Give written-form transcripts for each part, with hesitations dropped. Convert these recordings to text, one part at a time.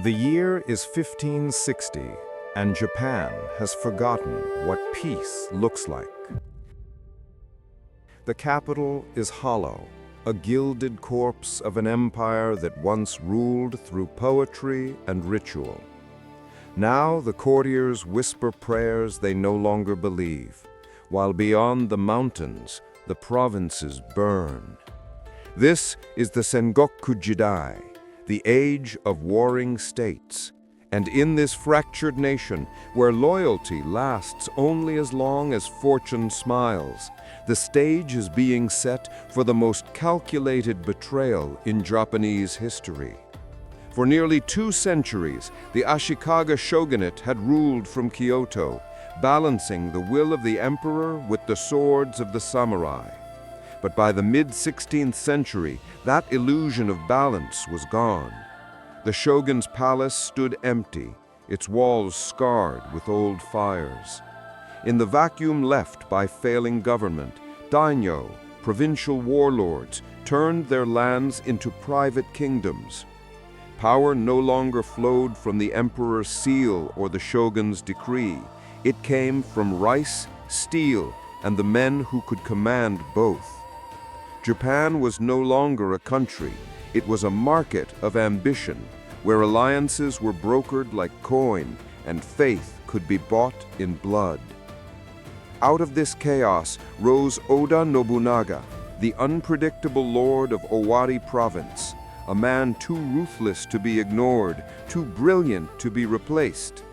The year is 1560, and Japan has forgotten what peace looks like. The capital is hollow, a gilded corpse of an empire that once ruled through poetry and ritual. Now the courtiers whisper prayers they no longer believe, while beyond the mountains, the provinces burn. This is the Sengoku Jidai, the age of warring states. And in this fractured nation, where loyalty lasts only as long as fortune smiles, the stage is being set for the most calculated betrayal in Japanese history. For nearly 2 centuries, the Ashikaga shogunate had ruled from Kyoto, balancing the will of the emperor with the swords of the samurai. But by the mid-16th century, that illusion of balance was gone. The shogun's palace stood empty, its walls scarred with old fires. In the vacuum left by failing government, daimyo, provincial warlords, turned their lands into private kingdoms. Power no longer flowed from the emperor's seal or the shogun's decree. It came from rice, steel, and the men who could command both. Japan was no longer a country, it was a market of ambition, where alliances were brokered like coin and faith could be bought in blood. Out of this chaos rose Oda Nobunaga, the unpredictable lord of Owari province, a man too ruthless to be ignored, too brilliant to be replaced.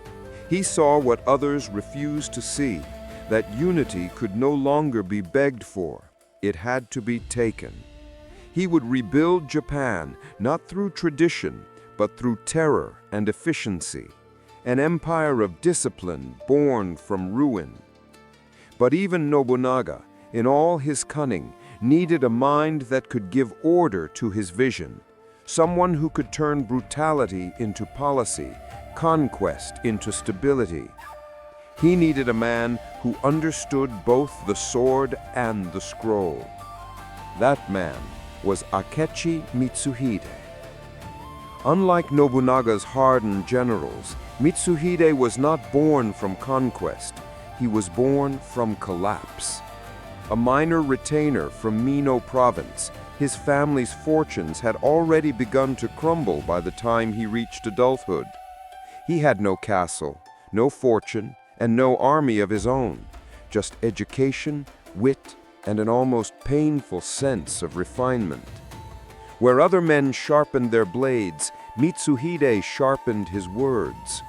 He saw what others refused to see, that unity could no longer be begged for. It had to be taken. He would rebuild Japan, not through tradition, but through terror and efficiency, an empire of discipline born from ruin. But even Nobunaga, in all his cunning, needed a mind that could give order to his vision, someone who could turn brutality into policy, conquest into stability. He needed a man who understood both the sword and the scroll. That man was Akechi Mitsuhide. Unlike Nobunaga's hardened generals, Mitsuhide was not born from conquest. He was born from collapse. A minor retainer from Mino province, his family's fortunes had already begun to crumble by the time he reached adulthood. He had no castle, no fortune, and no army of his own, just education, wit, and an almost painful sense of refinement. Where other men sharpened their blades, Mitsuhide sharpened his words.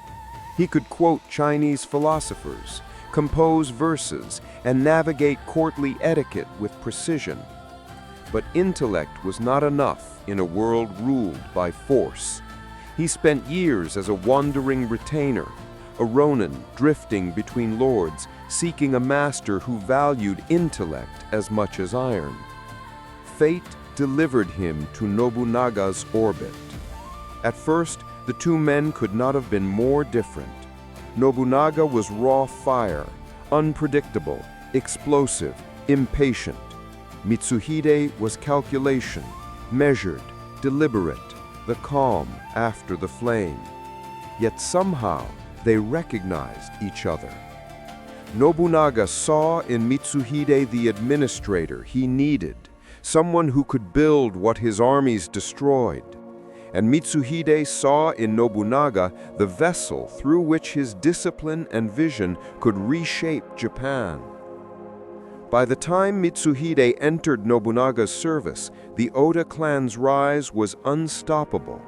He could quote Chinese philosophers, compose verses, and navigate courtly etiquette with precision. But intellect was not enough in a world ruled by force. He spent years as a wandering retainer, a ronin drifting between lords, seeking a master who valued intellect as much as iron. Fate delivered him to Nobunaga's orbit. At first, the 2 men could not have been more different. Nobunaga was raw fire, unpredictable, explosive, impatient. Mitsuhide was calculation, measured, deliberate, the calm after the flame. Yet somehow, they recognized each other. Nobunaga saw in Mitsuhide the administrator he needed, someone who could build what his armies destroyed. And Mitsuhide saw in Nobunaga the vessel through which his discipline and vision could reshape Japan. By the time Mitsuhide entered Nobunaga's service, the Oda clan's rise was unstoppable.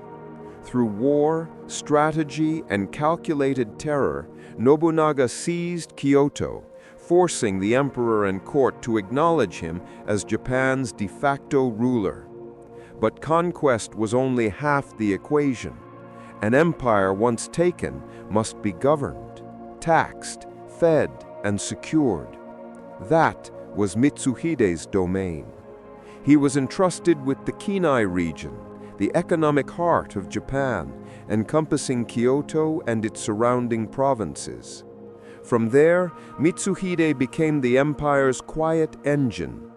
Through war, strategy, and calculated terror, Nobunaga seized Kyoto, forcing the emperor and court to acknowledge him as Japan's de facto ruler. But conquest was only half the equation. An empire once taken must be governed, taxed, fed, and secured. That was Mitsuhide's domain. He was entrusted with the Kinai region, the economic heart of Japan, encompassing Kyoto and its surrounding provinces. From there, Mitsuhide became the empire's quiet engine.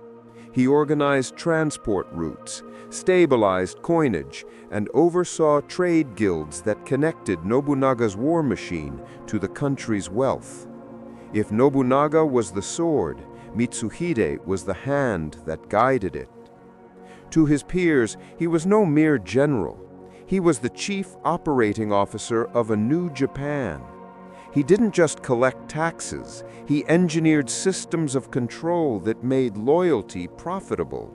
He organized transport routes, stabilized coinage, and oversaw trade guilds that connected Nobunaga's war machine to the country's wealth. If Nobunaga was the sword, Mitsuhide was the hand that guided it. To his peers, he was no mere general. He was the chief operating officer of a new Japan. He didn't just collect taxes, he engineered systems of control that made loyalty profitable.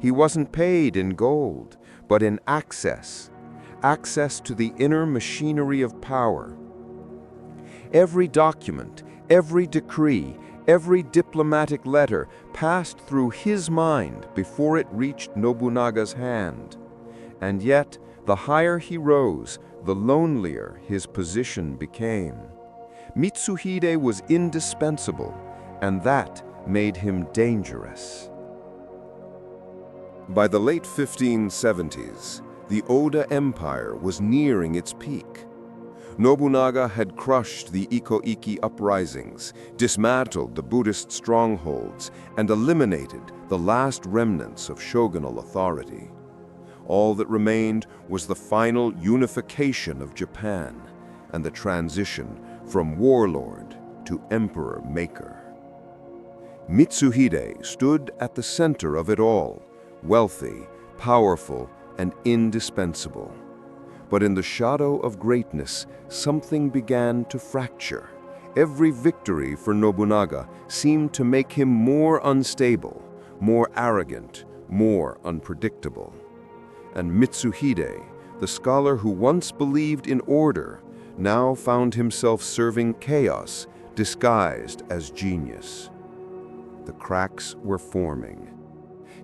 He wasn't paid in gold, but in access to the inner machinery of power. Every document, every decree, every diplomatic letter passed through his mind before it reached Nobunaga's hand. And yet, the higher he rose, the lonelier his position became. Mitsuhide was indispensable, and that made him dangerous. By the late 1570s, the Oda Empire was nearing its peak. Nobunaga had crushed the Iko-iki uprisings, dismantled the Buddhist strongholds, and eliminated the last remnants of shogunal authority. All that remained was the final unification of Japan and the transition from warlord to emperor-maker. Mitsuhide stood at the center of it all, wealthy, powerful, and indispensable. But in the shadow of greatness, something began to fracture. Every victory for Nobunaga seemed to make him more unstable, more arrogant, more unpredictable. And Mitsuhide, the scholar who once believed in order, now found himself serving chaos disguised as genius. The cracks were forming.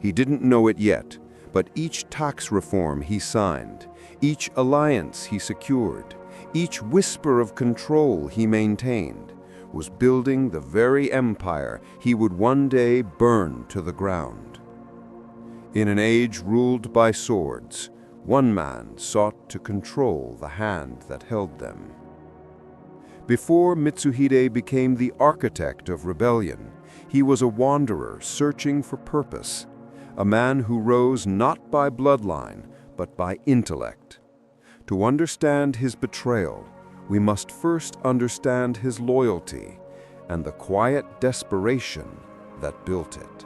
He didn't know it yet, but each tax reform he signed, each alliance he secured, each whisper of control he maintained, was building the very empire he would one day burn to the ground. In an age ruled by swords, one man sought to control the hand that held them. Before Mitsuhide became the architect of rebellion, he was a wanderer searching for purpose, a man who rose not by bloodline, but by intellect. To understand his betrayal, we must first understand his loyalty and the quiet desperation that built it.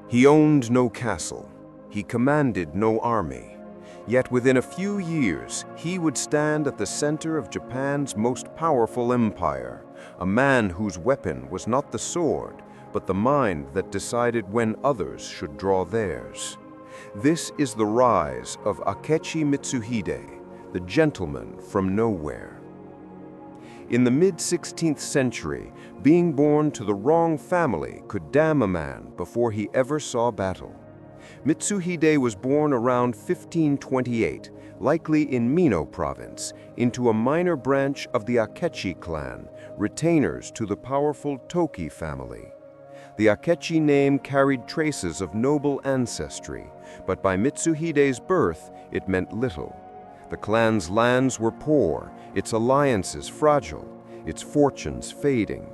He owned no castle, he commanded no army, yet within a few years he would stand at the center of Japan's most powerful empire, a man whose weapon was not the sword, but the mind that decided when others should draw theirs. This is the rise of Akechi Mitsuhide, the gentleman from nowhere. In the mid-16th century, being born to the wrong family could damn a man before he ever saw battle. Mitsuhide was born around 1528, likely in Mino province, into a minor branch of the Akechi clan, retainers to the powerful Toki family. The Akechi name carried traces of noble ancestry, but by Mitsuhide's birth, it meant little. The clan's lands were poor, its alliances fragile, its fortunes fading.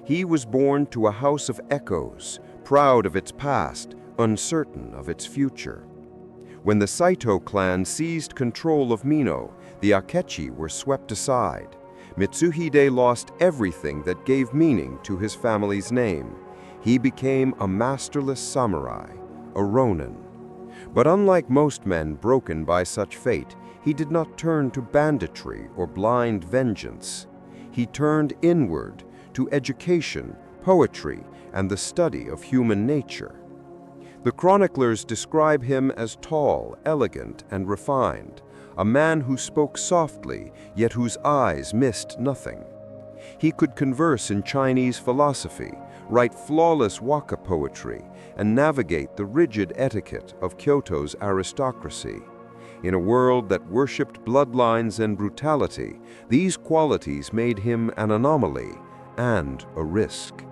He was born to a house of echoes, proud of its past, uncertain of its future. When the Saito clan seized control of Mino, the Akechi were swept aside. Mitsuhide lost everything that gave meaning to his family's name. He became a masterless samurai, a ronin. But unlike most men broken by such fate, he did not turn to banditry or blind vengeance. He turned inward to education, poetry, and the study of human nature. The chroniclers describe him as tall, elegant, and refined, a man who spoke softly, yet whose eyes missed nothing. He could converse in Chinese philosophy, write flawless waka poetry, and navigate the rigid etiquette of Kyoto's aristocracy. In a world that worshipped bloodlines and brutality, these qualities made him an anomaly and a risk.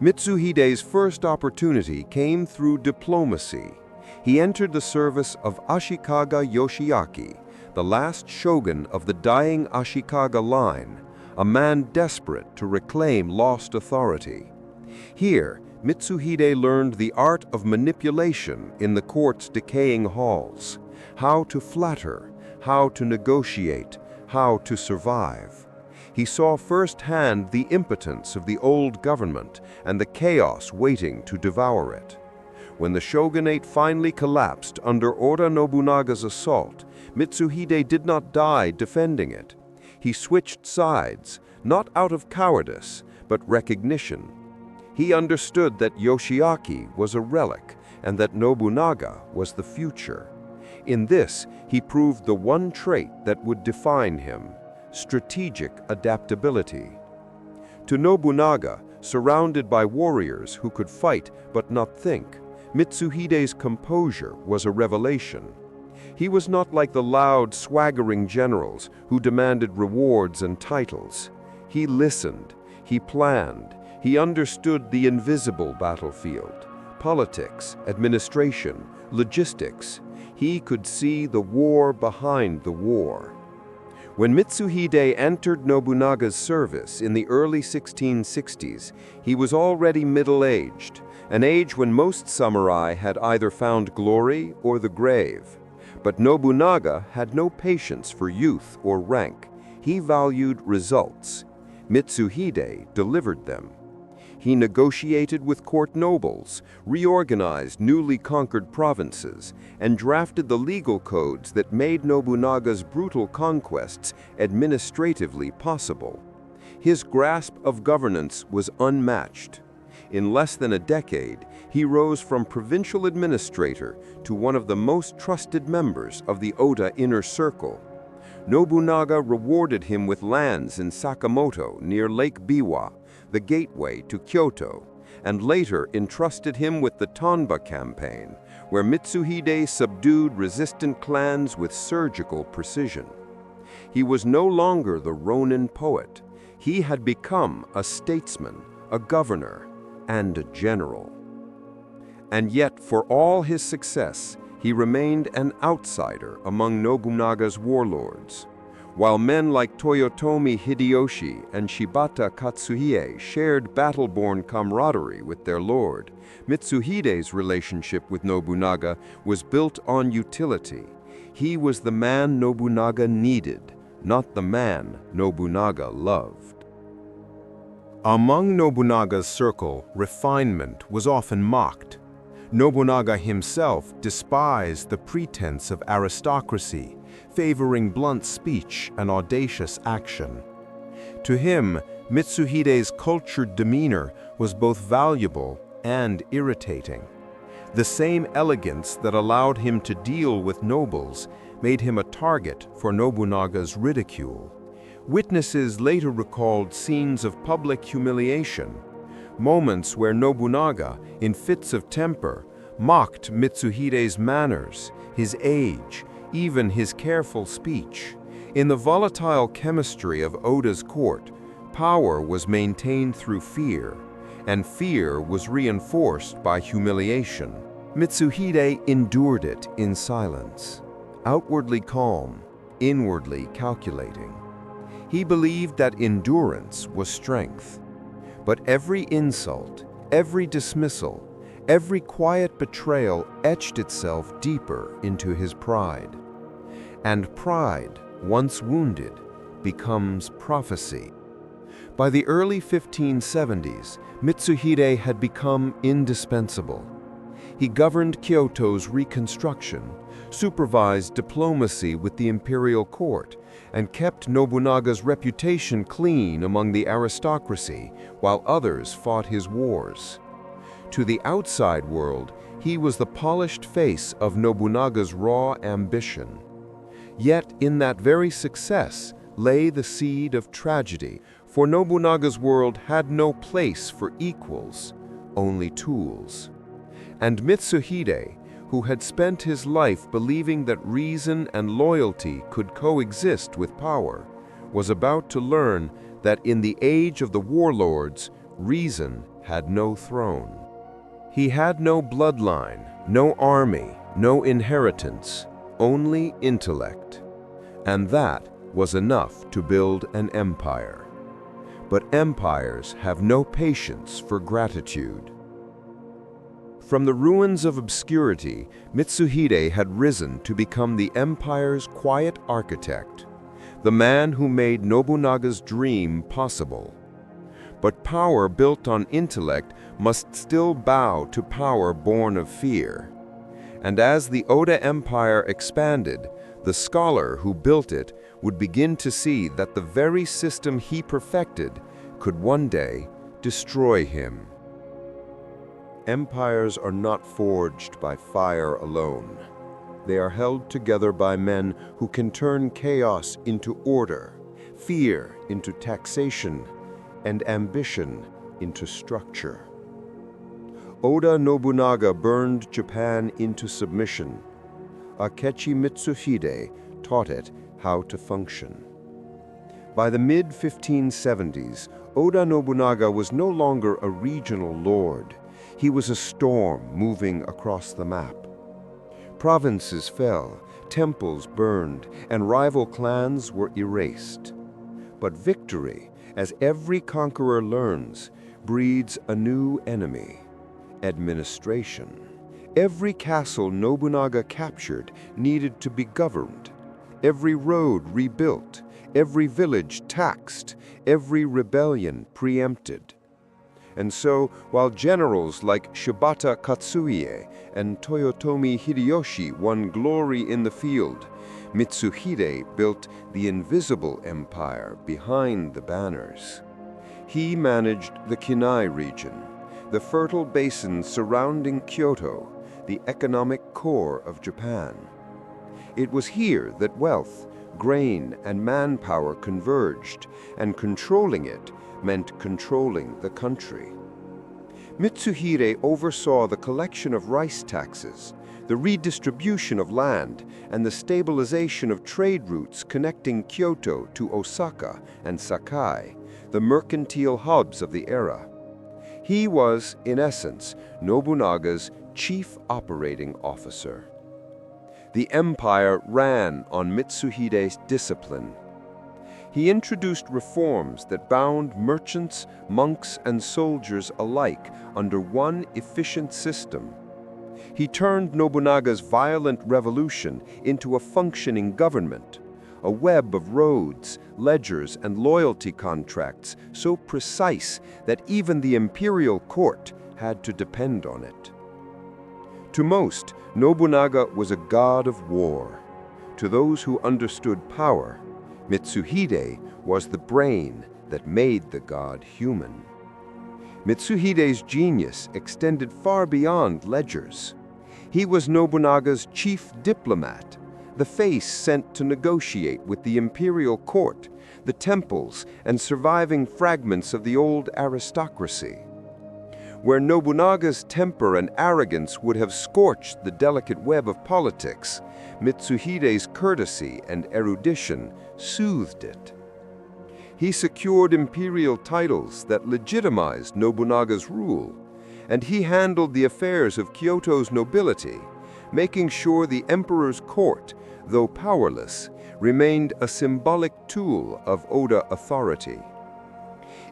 Mitsuhide's first opportunity came through diplomacy. He entered the service of Ashikaga Yoshiaki, the last shogun of the dying Ashikaga line, a man desperate to reclaim lost authority. Here, Mitsuhide learned the art of manipulation in the court's decaying halls, how to flatter, how to negotiate, how to survive. He saw firsthand the impotence of the old government and the chaos waiting to devour it. When the shogunate finally collapsed under Oda Nobunaga's assault, Mitsuhide did not die defending it. He switched sides, not out of cowardice, but recognition. He understood that Yoshiaki was a relic and that Nobunaga was the future. In this, he proved the one trait that would define him: strategic adaptability. To Nobunaga, surrounded by warriors who could fight but not think, Mitsuhide's composure was a revelation. He was not like the loud, swaggering generals who demanded rewards and titles. He listened, he planned, he understood the invisible battlefield: politics, administration, logistics. He could see the war behind the war. When Mitsuhide entered Nobunaga's service in the early 1660s, he was already middle-aged, an age when most samurai had either found glory or the grave. But Nobunaga had no patience for youth or rank. He valued results. Mitsuhide delivered them. He negotiated with court nobles, reorganized newly conquered provinces, and drafted the legal codes that made Nobunaga's brutal conquests administratively possible. His grasp of governance was unmatched. In less than a decade, he rose from provincial administrator to one of the most trusted members of the Oda inner circle. Nobunaga rewarded him with lands in Sakamoto near Lake Biwa, the gateway to Kyoto, and later entrusted him with the Tonba campaign, where Mitsuhide subdued resistant clans with surgical precision. He was no longer the Ronin poet. He had become a statesman, a governor, and a general. And yet, for all his success, he remained an outsider among Nobunaga's warlords. While men like Toyotomi Hideyoshi and Shibata Katsuhie shared battle-born camaraderie with their lord, Mitsuhide's relationship with Nobunaga was built on utility. He was the man Nobunaga needed, not the man Nobunaga loved. Among Nobunaga's circle, refinement was often mocked. Nobunaga himself despised the pretense of aristocracy, favoring blunt speech and audacious action. To him, Mitsuhide's cultured demeanor was both valuable and irritating. The same elegance that allowed him to deal with nobles made him a target for Nobunaga's ridicule. Witnesses later recalled scenes of public humiliation, moments where Nobunaga, in fits of temper, mocked Mitsuhide's manners, his age, even his careful speech. In the volatile chemistry of Oda's court, power was maintained through fear, and fear was reinforced by humiliation. Mitsuhide endured it in silence, outwardly calm, inwardly calculating. He believed that endurance was strength. But every insult, every dismissal, every quiet betrayal etched itself deeper into his pride. And pride, once wounded, becomes prophecy. By the early 1570s, Mitsuhide had become indispensable. He governed Kyoto's reconstruction, supervised diplomacy with the imperial court, and kept Nobunaga's reputation clean among the aristocracy while others fought his wars. To the outside world, he was the polished face of Nobunaga's raw ambition. Yet in that very success lay the seed of tragedy, for Nobunaga's world had no place for equals, only tools. And Mitsuhide, who had spent his life believing that reason and loyalty could coexist with power, was about to learn that in the age of the warlords, reason had no throne. He had no bloodline, no army, no inheritance, only intellect. And that was enough to build an empire. But empires have no patience for gratitude. From the ruins of obscurity, Mitsuhide had risen to become the empire's quiet architect, the man who made Nobunaga's dream possible. But power built on intellect must still bow to power born of fear. And as the Oda Empire expanded, the scholar who built it would begin to see that the very system he perfected could one day destroy him. Empires are not forged by fire alone. They are held together by men who can turn chaos into order, fear into taxation, and ambition into structure. Oda Nobunaga burned Japan into submission. Akechi Mitsuhide taught it how to function. By the mid-1570s, Oda Nobunaga was no longer a regional lord. He was a storm moving across the map. Provinces fell, temples burned, and rival clans were erased. But victory, as every conqueror learns, breeds a new enemy: administration. Every castle Nobunaga captured needed to be governed, every road rebuilt, every village taxed, every rebellion preempted. And so, while generals like Shibata Katsuie and Toyotomi Hideyoshi won glory in the field, Mitsuhide built the invisible empire behind the banners. He managed the Kinai region, the fertile basin surrounding Kyoto, the economic core of Japan. It was here that wealth, grain, and manpower converged, and controlling it meant controlling the country. Mitsuhide oversaw the collection of rice taxes, the redistribution of land, and the stabilization of trade routes connecting Kyoto to Osaka and Sakai, the mercantile hubs of the era. He was, in essence, Nobunaga's chief operating officer. The empire ran on Mitsuhide's discipline. He introduced reforms that bound merchants, monks, and soldiers alike under one efficient system. He turned Nobunaga's violent revolution into a functioning government, a web of roads, ledgers, and loyalty contracts so precise that even the imperial court had to depend on it. To most, Nobunaga was a god of war. To those who understood power, Mitsuhide was the brain that made the god human. Mitsuhide's genius extended far beyond ledgers. He was Nobunaga's chief diplomat, the face sent to negotiate with the imperial court, the temples, and surviving fragments of the old aristocracy. Where Nobunaga's temper and arrogance would have scorched the delicate web of politics, Mitsuhide's courtesy and erudition soothed it. He secured imperial titles that legitimized Nobunaga's rule, and he handled the affairs of Kyoto's nobility, making sure the emperor's court, though powerless, remained a symbolic tool of Oda authority.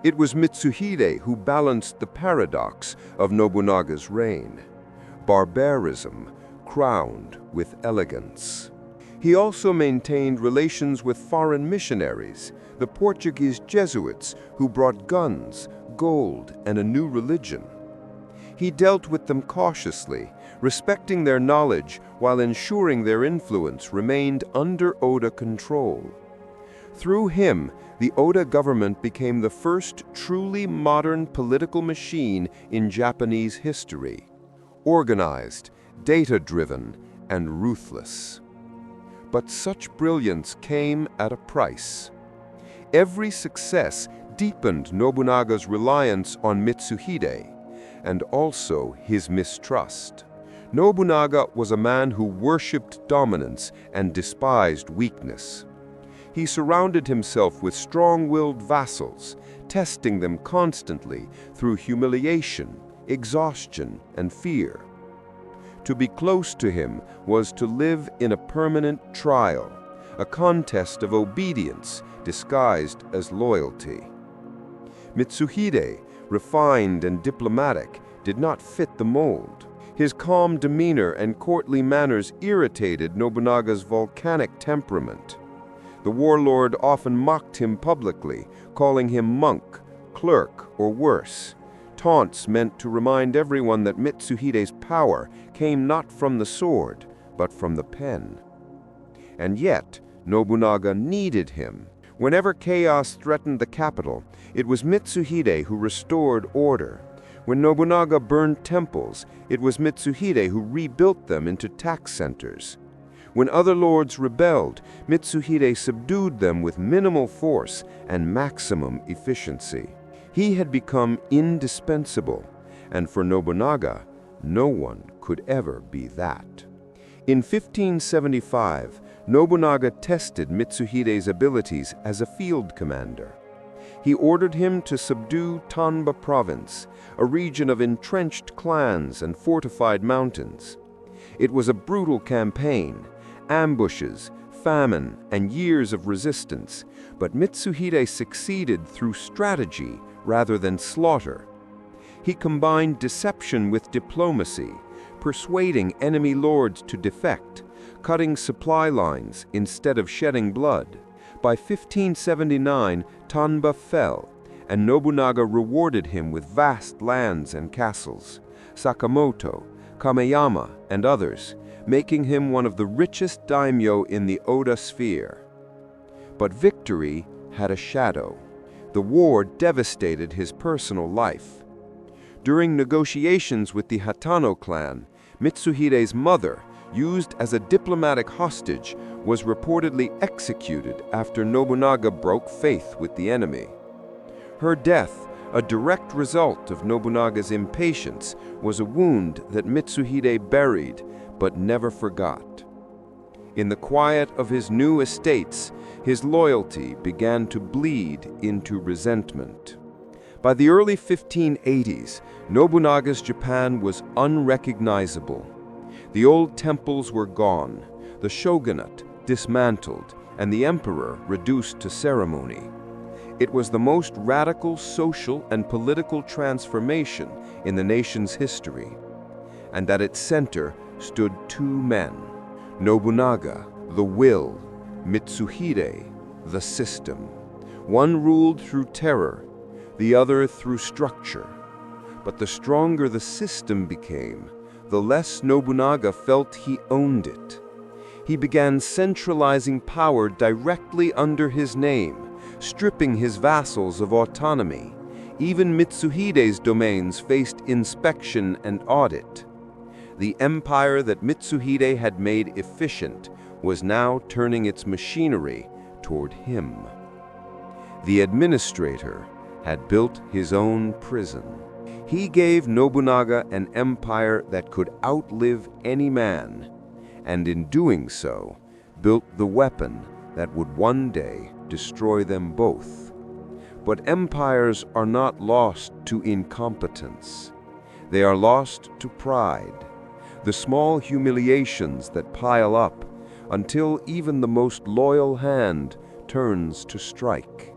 It was Mitsuhide who balanced the paradox of Nobunaga's reign: barbarism crowned with elegance. He also maintained relations with foreign missionaries, the Portuguese Jesuits who brought guns, gold, and a new religion. He dealt with them cautiously, respecting their knowledge while ensuring their influence remained under Oda control. Through him, the Oda government became the first truly modern political machine in Japanese history: organized, data-driven, and ruthless. But such brilliance came at a price. Every success deepened Nobunaga's reliance on Mitsuhide, and also his mistrust. Nobunaga was a man who worshipped dominance and despised weakness. He surrounded himself with strong-willed vassals, testing them constantly through humiliation, exhaustion, and fear. To be close to him was to live in a permanent trial, a contest of obedience disguised as loyalty. Mitsuhide, refined and diplomatic, did not fit the mold. His calm demeanor and courtly manners irritated Nobunaga's volcanic temperament. The warlord often mocked him publicly, calling him monk, clerk, or worse. Taunts meant to remind everyone that Mitsuhide's power came not from the sword, but from the pen. And yet, Nobunaga needed him. Whenever chaos threatened the capital, it was Mitsuhide who restored order. When Nobunaga burned temples, it was Mitsuhide who rebuilt them into tax centers. When other lords rebelled, Mitsuhide subdued them with minimal force and maximum efficiency. He had become indispensable, and for Nobunaga, no one could ever be that. In 1575, Nobunaga tested Mitsuhide's abilities as a field commander. He ordered him to subdue Tanba province, a region of entrenched clans and fortified mountains. It was a brutal campaign, ambushes, famine, and years of resistance, but Mitsuhide succeeded through strategy rather than slaughter. He combined deception with diplomacy, persuading enemy lords to defect, cutting supply lines instead of shedding blood. By 1579, Tanba fell, and Nobunaga rewarded him with vast lands and castles. Sakamoto, Kameyama, and others, making him one of the richest daimyo in the Oda sphere. But victory had a shadow. The war devastated his personal life. During negotiations with the Hatano clan, Mitsuhide's mother, used as a diplomatic hostage, was reportedly executed after Nobunaga broke faith with the enemy. Her death, a direct result of Nobunaga's impatience, was a wound that Mitsuhide buried but never forgot. In the quiet of his new estates, his loyalty began to bleed into resentment. By the early 1580s, Nobunaga's Japan was unrecognizable. The old temples were gone, the shogunate dismantled, and the emperor reduced to ceremony. It was the most radical social and political transformation in the nation's history. And at its center stood two men: Nobunaga, the will; Mitsuhide, the system. One ruled through terror, the other through structure. But the stronger the system became, the less Nobunaga felt he owned it. He began centralizing power directly under his name, stripping his vassals of autonomy. Even Mitsuhide's domains faced inspection and audit. The empire that Mitsuhide had made efficient was now turning its machinery toward him. The administrator had built his own prison. He gave Nobunaga an empire that could outlive any man, and in doing so, built the weapon that would one day destroy them both. But empires are not lost to incompetence. They are lost to pride, the small humiliations that pile up until even the most loyal hand turns to strike.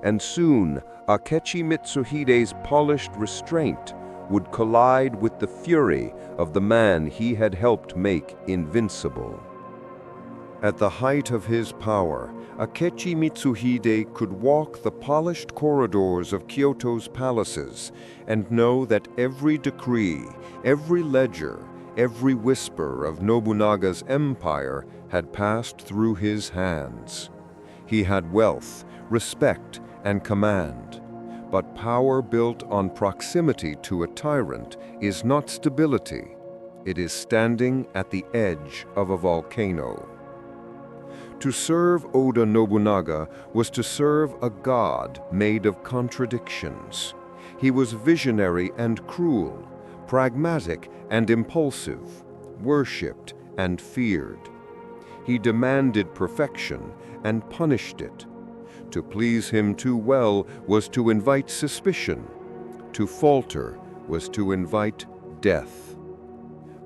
And soon, Akechi Mitsuhide's polished restraint would collide with the fury of the man he had helped make invincible. At the height of his power, Akechi Mitsuhide could walk the polished corridors of Kyoto's palaces and know that every decree, every ledger, every whisper of Nobunaga's empire had passed through his hands. He had wealth, respect, and command. But power built on proximity to a tyrant is not stability. It is standing at the edge of a volcano. To serve Oda Nobunaga was to serve a god made of contradictions. He was visionary and cruel, pragmatic and impulsive, worshipped and feared. He demanded perfection and punished it. To please him too well was to invite suspicion. To falter was to invite death.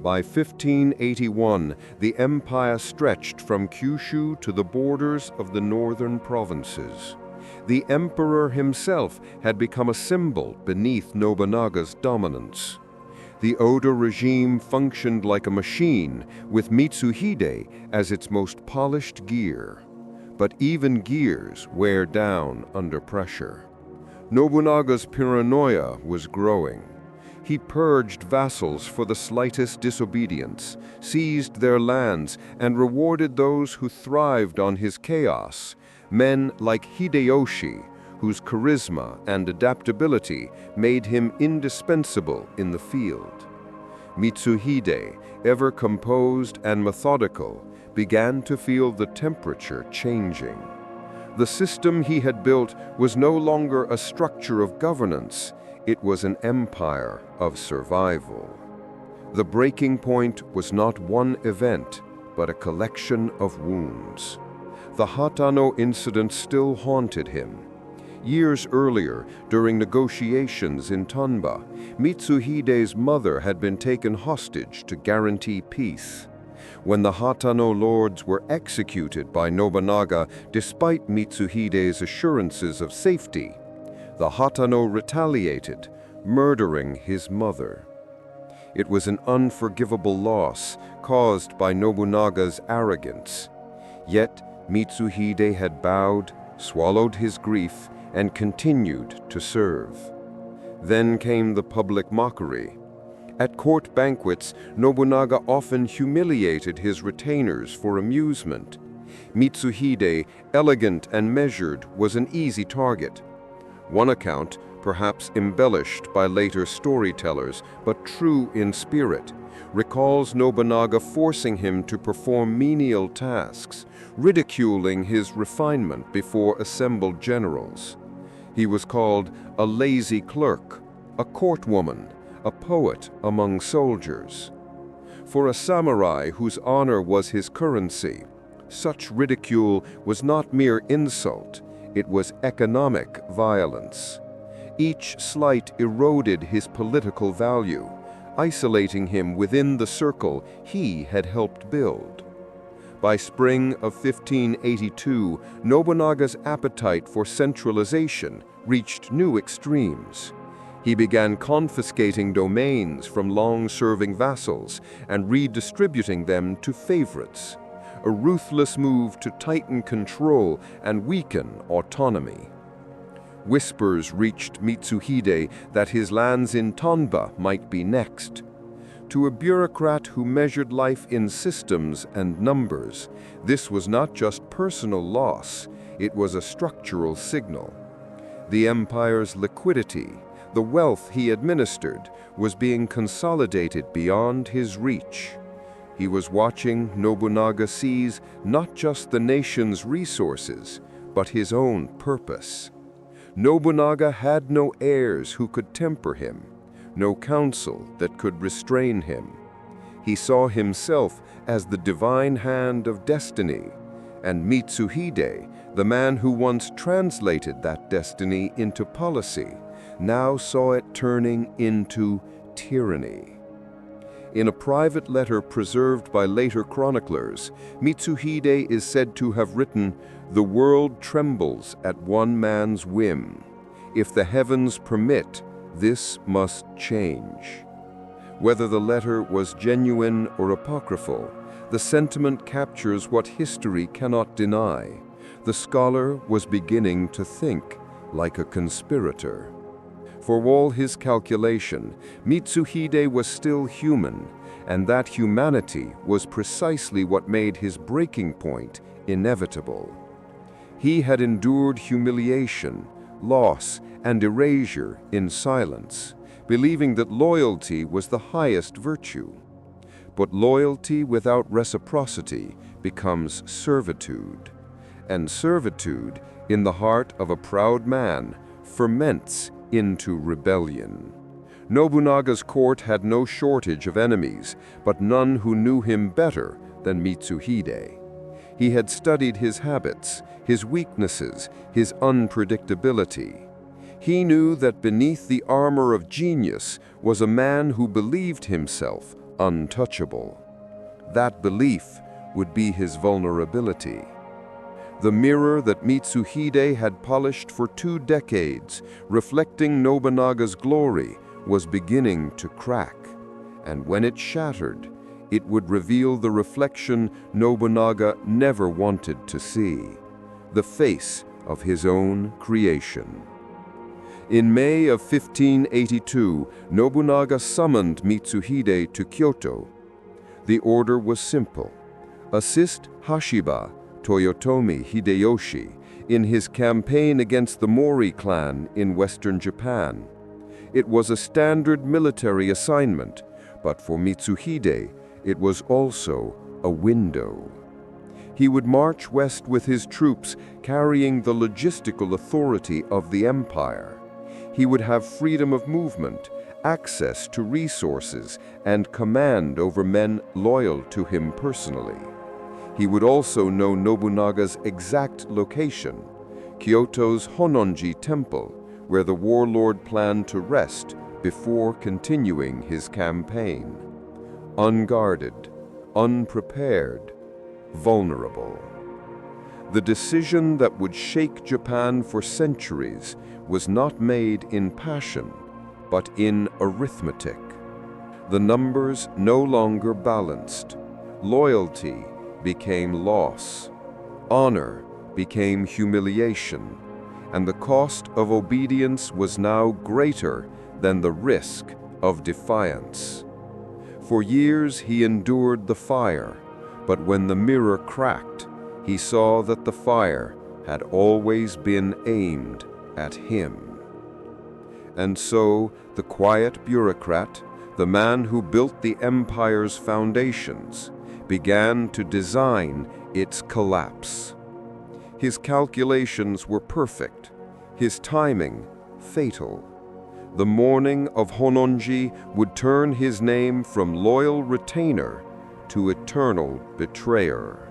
By 1581, the empire stretched from Kyushu to the borders of the northern provinces. The emperor himself had become a symbol beneath Nobunaga's dominance. The Oda regime functioned like a machine, with Mitsuhide as its most polished gear. But even gears wear down under pressure. Nobunaga's paranoia was growing. He purged vassals for the slightest disobedience, seized their lands, and rewarded those who thrived on his chaos. Men like Hideyoshi, whose charisma and adaptability made him indispensable in the field. Mitsuhide, ever composed and methodical, began to feel the temperature changing. The system he had built was no longer a structure of governance, it was an empire of survival. The breaking point was not one event, but a collection of wounds. The Hatano incident still haunted him. Years earlier, during negotiations in Tonba, Mitsuhide's mother had been taken hostage to guarantee peace. When the Hatano lords were executed by Nobunaga despite Mitsuhide's assurances of safety, the Hatano retaliated, murdering his mother. It was an unforgivable loss caused by Nobunaga's arrogance. Yet Mitsuhide had bowed, swallowed his grief, and continued to serve. Then came the public mockery. At court banquets, Nobunaga often humiliated his retainers for amusement. Mitsuhide, elegant and measured, was an easy target. One account, perhaps embellished by later storytellers, but true in spirit, recalls Nobunaga forcing him to perform menial tasks, ridiculing his refinement before assembled generals. He was called a lazy clerk, a courtwoman, a poet among soldiers. For a samurai whose honor was his currency, such ridicule was not mere insult, it was economic violence. Each slight eroded his political value, isolating him within the circle he had helped build. By spring of 1582, Nobunaga's appetite for centralization reached new extremes. He began confiscating domains from long-serving vassals and redistributing them to favorites, a ruthless move to tighten control and weaken autonomy. Whispers reached Mitsuhide that his lands in Tonba might be next. To a bureaucrat who measured life in systems and numbers, this was not just personal loss, it was a structural signal. The empire's liquidity, the wealth he administered, was being consolidated beyond his reach. He was watching Nobunaga seize not just the nation's resources, but his own purpose. Nobunaga had no heirs who could temper him, no counsel that could restrain him. He saw himself as the divine hand of destiny, and Mitsuhide, the man who once translated that destiny into policy, now saw it turning into tyranny. In a private letter preserved by later chroniclers, Mitsuhide is said to have written, "The world trembles at one man's whim. If the heavens permit, this must change." Whether the letter was genuine or apocryphal, the sentiment captures what history cannot deny. The scholar was beginning to think like a conspirator. For all his calculation, Mitsuhide was still human, and that humanity was precisely what made his breaking point inevitable. He had endured humiliation, loss, and erasure in silence, believing that loyalty was the highest virtue. But loyalty without reciprocity becomes servitude, and servitude, in the heart of a proud man, ferments into rebellion. Nobunaga's court had no shortage of enemies, but none who knew him better than Mitsuhide. He had studied his habits, his weaknesses, his unpredictability. He knew that beneath the armor of genius was a man who believed himself untouchable. That belief would be his vulnerability. The mirror that Mitsuhide had polished for 2 decades, reflecting Nobunaga's glory, was beginning to crack. and when it shattered, it would reveal the reflection Nobunaga never wanted to see, the face of his own creation. In May of 1582, Nobunaga summoned Mitsuhide to Kyoto. The order was simple: assist Hashiba, Toyotomi Hideyoshi, in his campaign against the Mori clan in western Japan. It was a standard military assignment, but for Mitsuhide, it was also a window. He would march west with his troops, carrying the logistical authority of the empire. He would have freedom of movement, access to resources, and command over men loyal to him personally. He would also know Nobunaga's exact location, Kyoto's Honnō-ji temple, where the warlord planned to rest before continuing his campaign. Unguarded, unprepared, vulnerable. The decision that would shake Japan for centuries was not made in passion, but in arithmetic. The numbers no longer balanced. Loyalty became loss. Honor became humiliation. And the cost of obedience was now greater than the risk of defiance. For years he endured the fire, but when the mirror cracked, he saw that the fire had always been aimed at him. And so the quiet bureaucrat, the man who built the empire's foundations, began to design its collapse. His calculations were perfect, his timing fatal. The morning of Honnoji would turn his name from loyal retainer to eternal betrayer.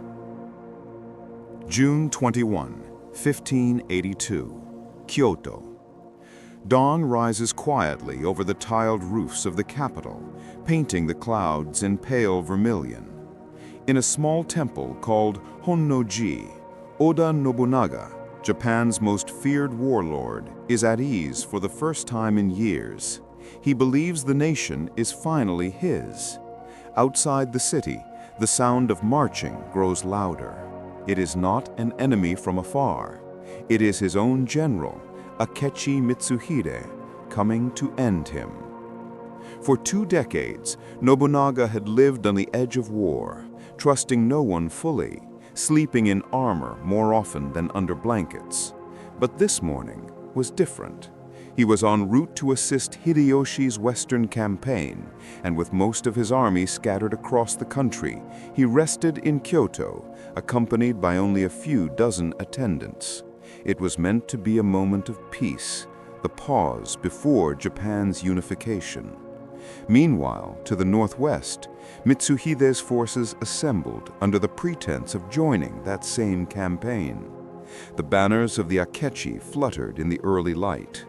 June 21, 1582, Kyoto. Dawn rises quietly over the tiled roofs of the capital, painting the clouds in pale vermilion. In a small temple called Honnoji, Oda Nobunaga, Japan's most feared warlord, is at ease for the first time in years. He believes the nation is finally his. Outside the city, the sound of marching grows louder. It is not an enemy from afar. It is his own general, Akechi Mitsuhide, coming to end him. For 2 decades, Nobunaga had lived on the edge of war, trusting no one fully, sleeping in armor more often than under blankets. But this morning was different. He was en route to assist Hideyoshi's western campaign, and with most of his army scattered across the country, he rested in Kyoto, accompanied by only a few dozen attendants. It was meant to be a moment of peace, the pause before Japan's unification. Meanwhile, to the northwest, Mitsuhide's forces assembled under the pretense of joining that same campaign. The banners of the Akechi fluttered in the early light.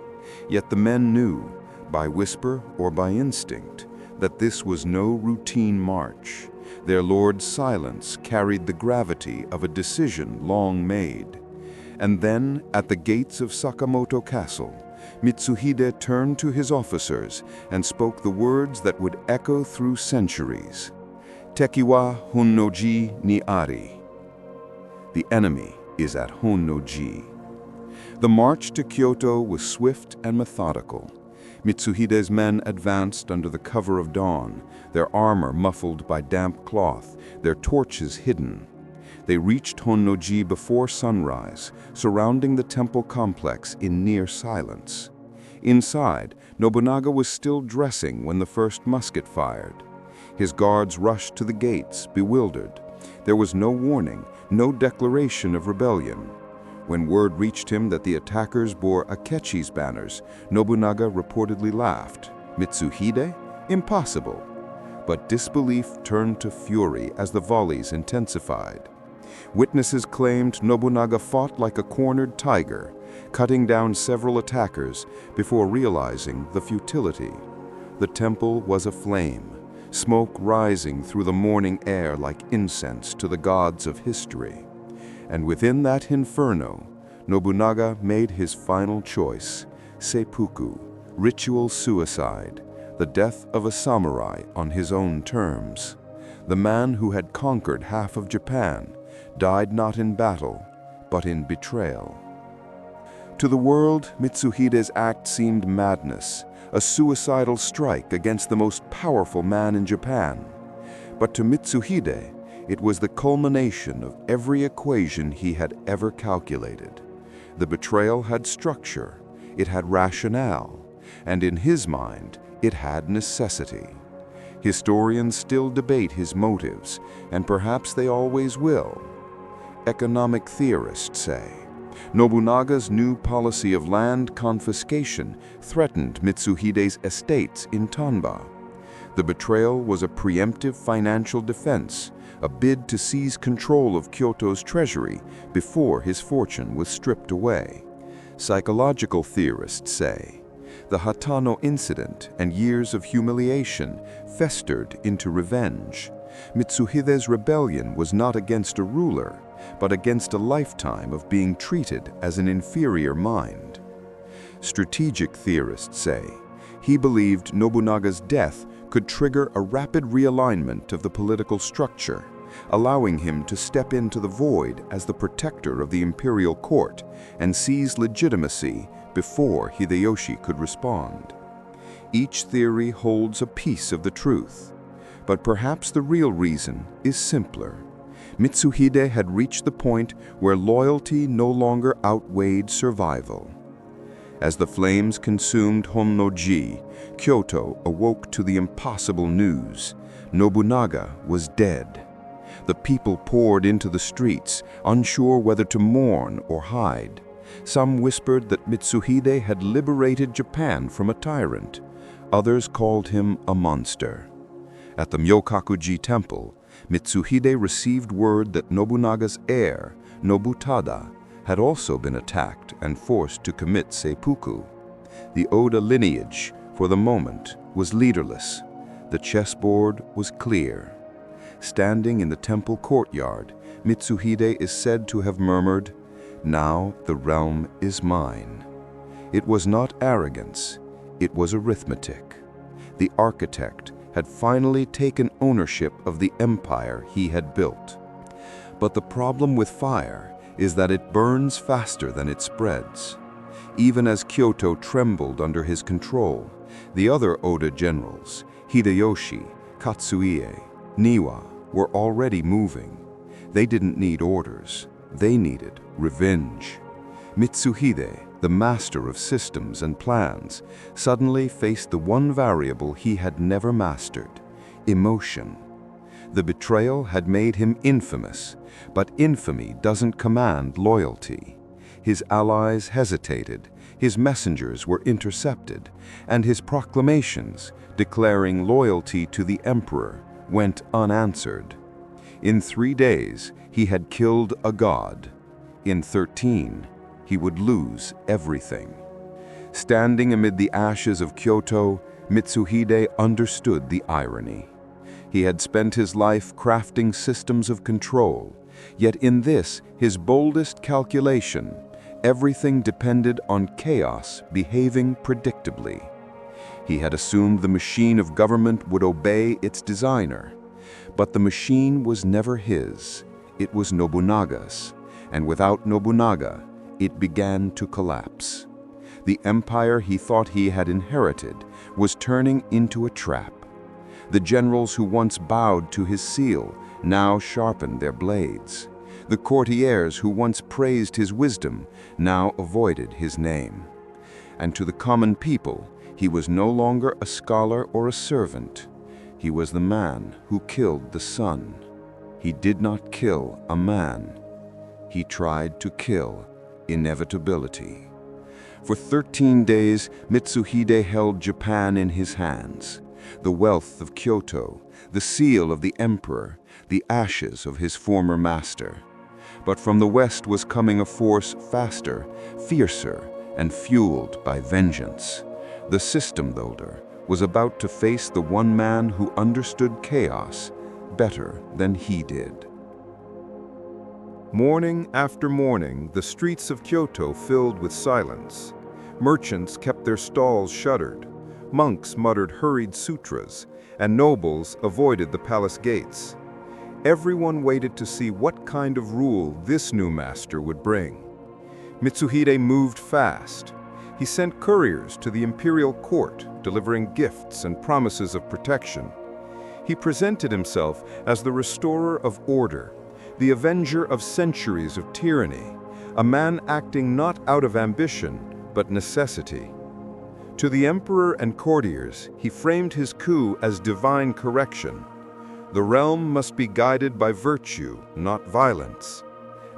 Yet the men knew, by whisper or by instinct, that this was no routine march. Their lord's silence carried the gravity of a decision long made. And then, at the gates of Sakamoto Castle, Mitsuhide turned to his officers and spoke the words that would echo through centuries. Teki wa Honnoji ni ari. The enemy is at Honnoji. The march to Kyoto was swift and methodical. Mitsuhide's men advanced under the cover of dawn, their armor muffled by damp cloth, their torches hidden. They reached Honnoji before sunrise, surrounding the temple complex in near silence. Inside, Nobunaga was still dressing when the first musket fired. His guards rushed to the gates, bewildered. There was no warning, no declaration of rebellion. When word reached him that the attackers bore Akechi's banners, Nobunaga reportedly laughed. Mitsuhide? Impossible. But disbelief turned to fury as the volleys intensified. Witnesses claimed Nobunaga fought like a cornered tiger, cutting down several attackers before realizing the futility. The temple was aflame, smoke rising through the morning air like incense to the gods of history. And within that inferno, Nobunaga made his final choice, seppuku, ritual suicide, the death of a samurai on his own terms. The man who had conquered half of Japan died not in battle, but in betrayal. To the world, Mitsuhide's act seemed madness, a suicidal strike against the most powerful man in Japan. But to Mitsuhide, it was the culmination of every equation he had ever calculated. The betrayal had structure, it had rationale, and in his mind, it had necessity. Historians still debate his motives, and perhaps they always will. Economic theorists say Nobunaga's new policy of land confiscation threatened Mitsuhide's estates in Tanba. The betrayal was a preemptive financial defense, a bid to seize control of Kyoto's treasury before his fortune was stripped away. Psychological theorists say the Hatano incident and years of humiliation festered into revenge. Mitsuhide's rebellion was not against a ruler, but against a lifetime of being treated as an inferior mind. Strategic theorists say he believed Nobunaga's death could trigger a rapid realignment of the political structure, allowing him to step into the void as the protector of the imperial court and seize legitimacy before Hideyoshi could respond. Each theory holds a piece of the truth, but perhaps the real reason is simpler. Mitsuhide had reached the point where loyalty no longer outweighed survival. As the flames consumed Honnō-ji, Kyoto awoke to the impossible news. Nobunaga was dead. The people poured into the streets, unsure whether to mourn or hide. Some whispered that Mitsuhide had liberated Japan from a tyrant. Others called him a monster. At the Myokaku-ji temple, Mitsuhide received word that Nobunaga's heir, Nobutada, had also been attacked and forced to commit seppuku. The Oda lineage, for the moment, was leaderless. The chessboard was clear. Standing in the temple courtyard, Mitsuhide is said to have murmured, "Now the realm is mine." It was not arrogance, it was arithmetic. The architect had finally taken ownership of the empire he had built. But the problem with fire is that it burns faster than it spreads. Even as Kyoto trembled under his control, the other Oda generals, Hideyoshi, Katsuie, Niwa, were already moving. They didn't need orders, they needed revenge. Mitsuhide, the master of systems and plans, suddenly faced the one variable he had never mastered: emotion. The betrayal had made him infamous, but infamy doesn't command loyalty. His allies hesitated, his messengers were intercepted, and his proclamations, declaring loyalty to the emperor, went unanswered. In 3 days, he had killed a god. In 13, he would lose everything. Standing amid the ashes of Kyoto, Mitsuhide understood the irony. He had spent his life crafting systems of control, yet in this, his boldest calculation, everything depended on chaos behaving predictably. He had assumed the machine of government would obey its designer. But the machine was never his, it was Nobunaga's, and without Nobunaga, it began to collapse. The empire he thought he had inherited was turning into a trap. The generals who once bowed to his seal now sharpened their blades. The courtiers who once praised his wisdom now avoided his name. And to the common people, he was no longer a scholar or a servant. He was the man who killed the sun. He did not kill a man. He tried to kill inevitability. For 13 days, Mitsuhide held Japan in his hands. The wealth of Kyoto, the seal of the emperor, the ashes of his former master. But from the west was coming a force faster, fiercer, and fueled by vengeance. The system builder was about to face the one man who understood chaos better than he did. Morning after morning, the streets of Kyoto filled with silence. Merchants kept their stalls shuttered. Monks muttered hurried sutras, and nobles avoided the palace gates. Everyone waited to see what kind of rule this new master would bring. Mitsuhide moved fast. He sent couriers to the imperial court, delivering gifts and promises of protection. He presented himself as the restorer of order, the avenger of centuries of tyranny, a man acting not out of ambition, but necessity. To the emperor and courtiers, he framed his coup as divine correction. The realm must be guided by virtue, not violence.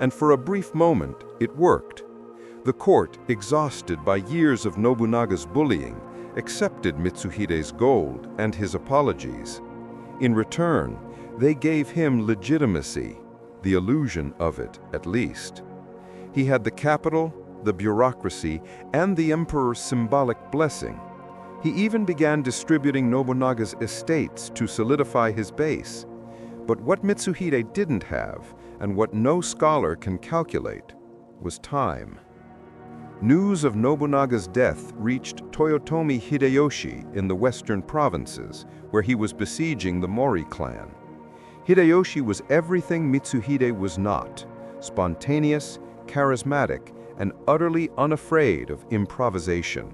And for a brief moment, it worked. The court, exhausted by years of Nobunaga's bullying, accepted Mitsuhide's gold and his apologies. In return, they gave him legitimacy, the illusion of it at least. He had the capital, the bureaucracy, and the emperor's symbolic blessing. He even began distributing Nobunaga's estates to solidify his base. But what Mitsuhide didn't have, and what no scholar can calculate, was time. News of Nobunaga's death reached Toyotomi Hideyoshi in the western provinces, where he was besieging the Mori clan. Hideyoshi was everything Mitsuhide was not: spontaneous, charismatic, and utterly unafraid of improvisation.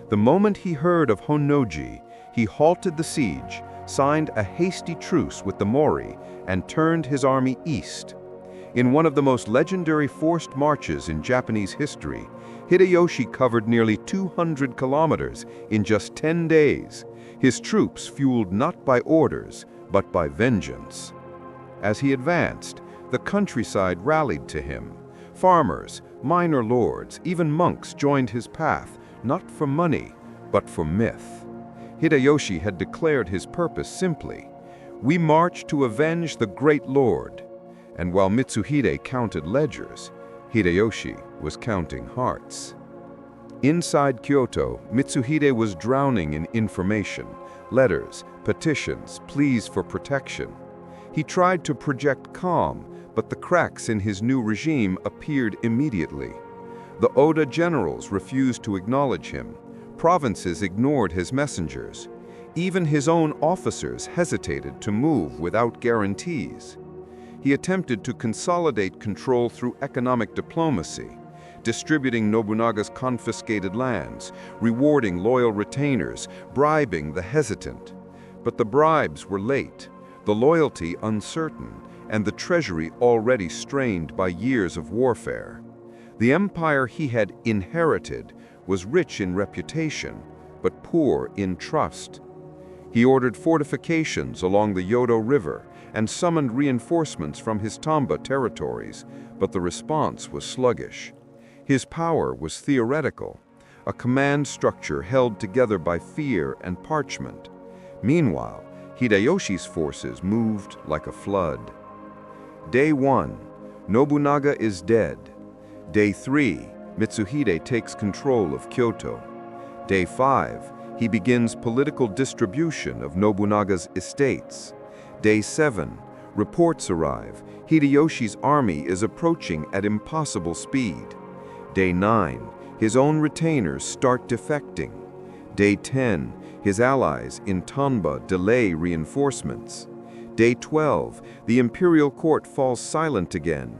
The moment he heard of Honnoji, he halted the siege, signed a hasty truce with the Mori, and turned his army east. In one of the most legendary forced marches in Japanese history, Hideyoshi covered nearly 200 kilometers in just 10 days, his troops fueled not by orders, but by vengeance. As he advanced, the countryside rallied to him. Farmers, minor lords, even monks joined his path, not for money, but for myth. Hideyoshi had declared his purpose simply: "We march to avenge the great lord." And while Mitsuhide counted ledgers, Hideyoshi was counting hearts. Inside Kyoto, Mitsuhide was drowning in information, letters, petitions, pleas for protection. He tried to project calm, but the cracks in his new regime appeared immediately. The Oda generals refused to acknowledge him. Provinces ignored his messengers. Even his own officers hesitated to move without guarantees. He attempted to consolidate control through economic diplomacy, distributing Nobunaga's confiscated lands, rewarding loyal retainers, bribing the hesitant. But the bribes were late, the loyalty uncertain, and the treasury already strained by years of warfare. The empire he had inherited was rich in reputation, but poor in trust. He ordered fortifications along the Yodo River and summoned reinforcements from his Tamba territories, but the response was sluggish. His power was theoretical, a command structure held together by fear and parchment. Meanwhile, Hideyoshi's forces moved like a flood. Day 1, Nobunaga is dead. Day 3, Mitsuhide takes control of Kyoto. Day 5, he begins political distribution of Nobunaga's estates. Day 7, reports arrive. Hideyoshi's army is approaching at impossible speed. Day 9, his own retainers start defecting. Day 10, his allies in Tamba delay reinforcements. Day 12, the imperial court falls silent again.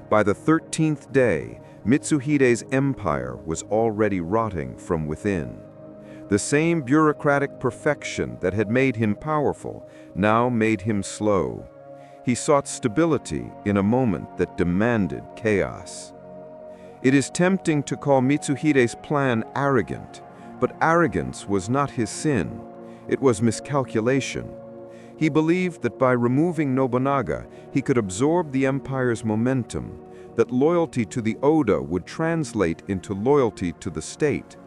By the 13th day, Mitsuhide's empire was already rotting from within. The same bureaucratic perfection that had made him powerful now made him slow. He sought stability in a moment that demanded chaos. It is tempting to call Mitsuhide's plan arrogant, but arrogance was not his sin. It was miscalculation. He believed that by removing Nobunaga, he could absorb the empire's momentum, that loyalty to the Oda would translate into loyalty to the state.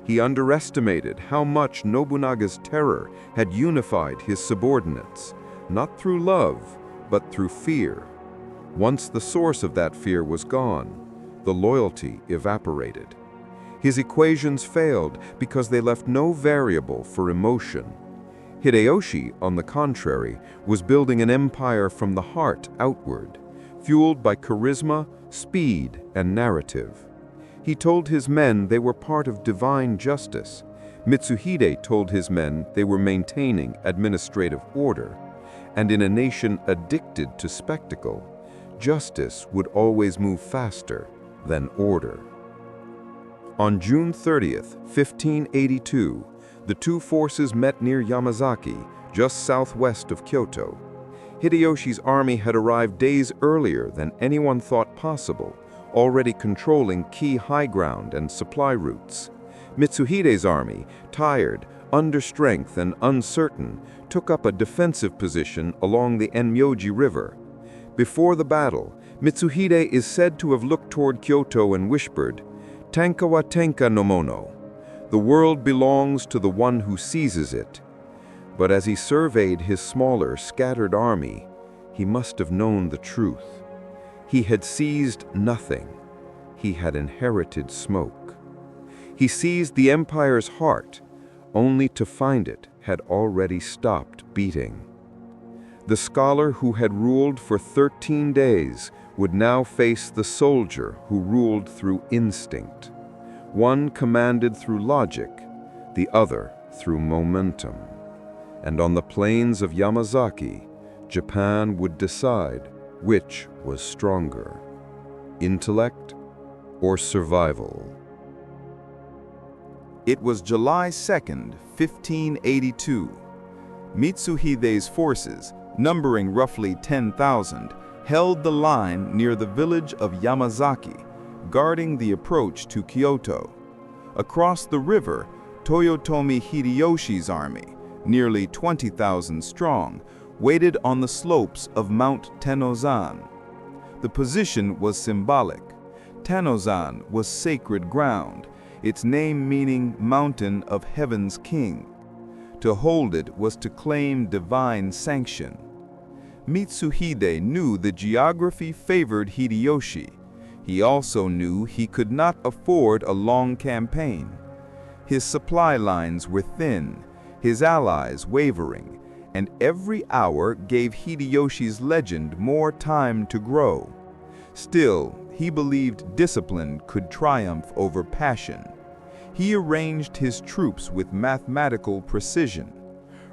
He underestimated how much Nobunaga's terror had unified his subordinates, not through love, but through fear. Once the source of that fear was gone, the loyalty evaporated. His equations failed because they left no variable for emotion. Hideyoshi, on the contrary, was building an empire from the heart outward, fueled by charisma, speed, and narrative. He told his men they were part of divine justice, Mitsuhide told his men they were maintaining administrative order, and in a nation addicted to spectacle, justice would always move faster than order. On June 30th, 1582, the two forces met near Yamazaki, just southwest of Kyoto. Hideyoshi's army had arrived days earlier than anyone thought possible, already controlling key high ground and supply routes. Mitsuhide's army, tired, under strength, and uncertain, took up a defensive position along the Enmyoji River. Before the battle, Mitsuhide is said to have looked toward Kyoto and whispered, "Tenka wa tenka no mono." The world belongs to the one who seizes it. But as he surveyed his smaller, scattered army, he must have known the truth. He had seized nothing. He had inherited smoke. He seized the empire's heart, only to find it had already stopped beating. The scholar who had ruled for 13 days would now face the soldier who ruled through instinct. One commanded through logic, the other through momentum. And on the plains of Yamazaki, Japan would decide which was stronger, intellect or survival. It was July 2nd, 1582. Mitsuhide's forces, numbering roughly 10,000, held the line near the village of Yamazaki, guarding the approach to Kyoto. Across the river, Toyotomi Hideyoshi's army, nearly 20,000 strong, waited on the slopes of Mount Tennozan. The position was symbolic. Tennozan was sacred ground, its name meaning Mountain of Heaven's King. To hold it was to claim divine sanction. Mitsuhide knew the geography favored Hideyoshi. He also knew he could not afford a long campaign. His supply lines were thin, his allies wavering, and every hour gave Hideyoshi's legend more time to grow. Still, he believed discipline could triumph over passion. He arranged his troops with mathematical precision.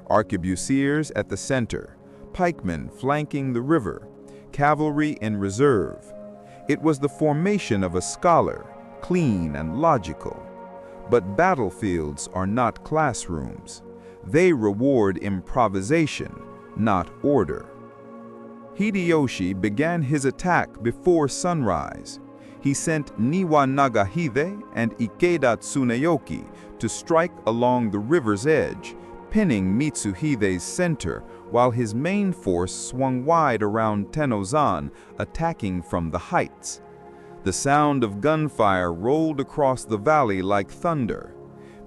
Arquebusiers at the center, pikemen flanking the river, cavalry in reserve. It was the formation of a scholar, clean and logical. But battlefields are not classrooms. They reward improvisation, not order. Hideyoshi began his attack before sunrise. He sent Niwa Nagahide and Ikeda Tsuneyoki to strike along the river's edge, pinning Mitsuhide's center, while his main force swung wide around Tennozan, attacking from the heights. The sound of gunfire rolled across the valley like thunder.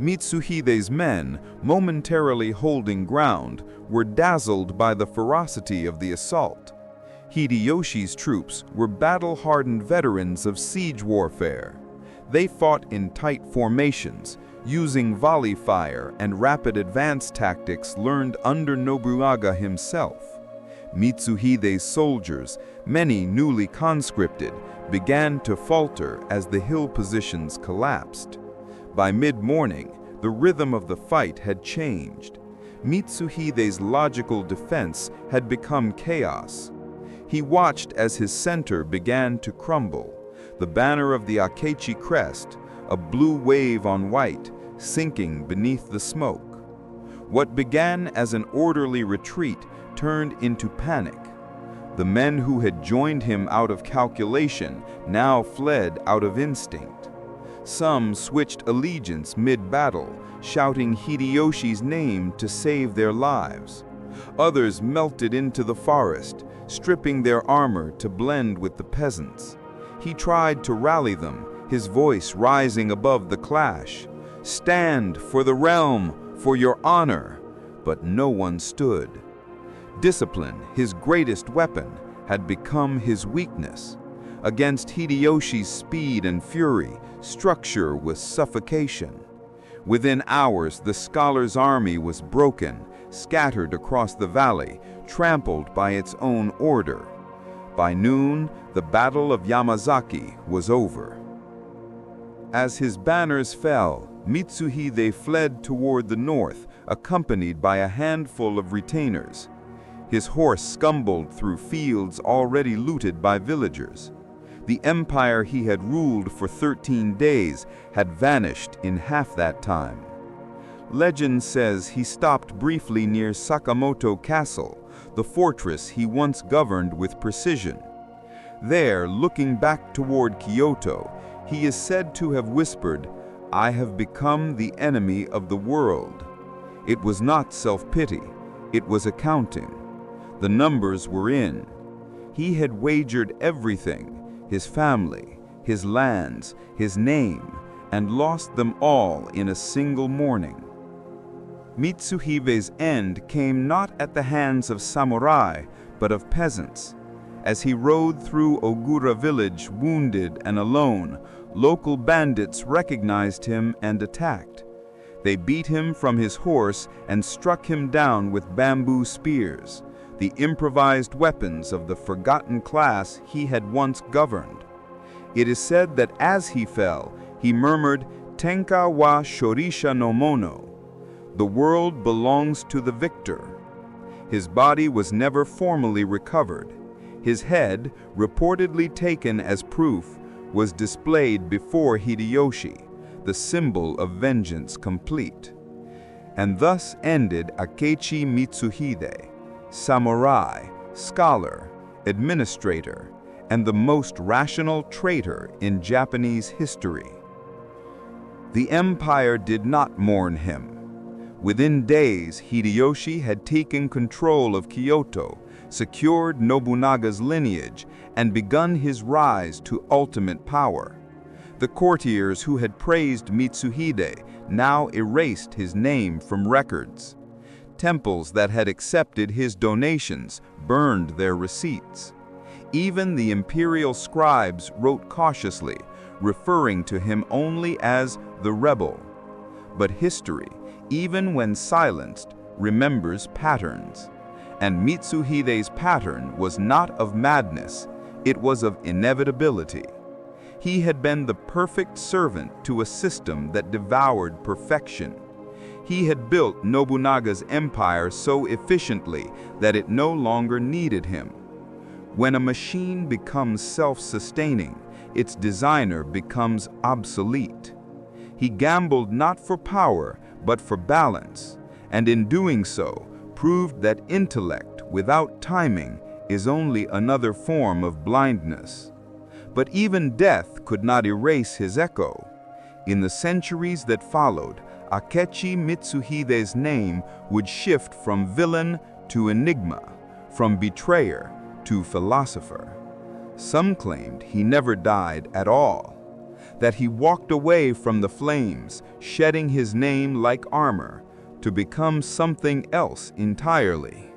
Mitsuhide's men, momentarily holding ground, were dazzled by the ferocity of the assault. Hideyoshi's troops were battle-hardened veterans of siege warfare. They fought in tight formations, using volley fire and rapid advance tactics learned under Nobunaga himself. Mitsuhide's soldiers, many newly conscripted, began to falter as the hill positions collapsed. By mid-morning, the rhythm of the fight had changed. Mitsuhide's logical defense had become chaos. He watched as his center began to crumble, the banner of the Akechi crest, a blue wave on white, sinking beneath the smoke. What began as an orderly retreat turned into panic. The men who had joined him out of calculation now fled out of instinct. Some switched allegiance mid-battle, shouting Hideyoshi's name to save their lives. Others melted into the forest, stripping their armor to blend with the peasants. He tried to rally them, his voice rising above the clash. "Stand for the realm, for your honor!" But no one stood. Discipline, his greatest weapon, had become his weakness. Against Hideyoshi's speed and fury, structure was suffocation. Within hours, the scholar's army was broken, scattered across the valley, trampled by its own order. By noon, the Battle of Yamazaki was over. As his banners fell, Mitsuhide fled toward the north, accompanied by a handful of retainers. His horse stumbled through fields already looted by villagers. The empire he had ruled for 13 days had vanished in half that time. Legend says he stopped briefly near Sakamoto Castle, the fortress he once governed with precision. There, looking back toward Kyoto, he is said to have whispered, "I have become the enemy of the world." It was not self-pity, it was accounting. The numbers were in. He had wagered everything, his family, his lands, his name, and lost them all in a single morning. Mitsuhide's end came not at the hands of samurai, but of peasants. As he rode through Ogura village wounded and alone, local bandits recognized him and attacked. They beat him from his horse and struck him down with bamboo spears, the improvised weapons of the forgotten class he had once governed. It is said that as he fell, he murmured, "Tenka wa shorisha no mono." The world belongs to the victor. His body was never formally recovered. His head, reportedly taken as proof, was displayed before Hideyoshi, the symbol of vengeance complete. And thus ended Akechi Mitsuhide, samurai, scholar, administrator, and the most rational traitor in Japanese history. The empire did not mourn him. Within days, Hideyoshi had taken control of Kyoto, secured Nobunaga's lineage, and begun his rise to ultimate power. The courtiers who had praised Mitsuhide now erased his name from records. Temples that had accepted his donations burned their receipts. Even the imperial scribes wrote cautiously, referring to him only as the rebel. But history, even when silenced, remembers patterns. And Mitsuhide's pattern was not of madness, it was of inevitability. He had been the perfect servant to a system that devoured perfection. He had built Nobunaga's empire so efficiently that it no longer needed him. When a machine becomes self-sustaining, its designer becomes obsolete. He gambled not for power, but for balance, and in doing so, proved that intellect without timing is only another form of blindness. But even death could not erase his echo. In the centuries that followed, Akechi Mitsuhide's name would shift from villain to enigma, from betrayer to philosopher. Some claimed he never died at all, that he walked away from the flames, shedding his name like armor, to become something else entirely.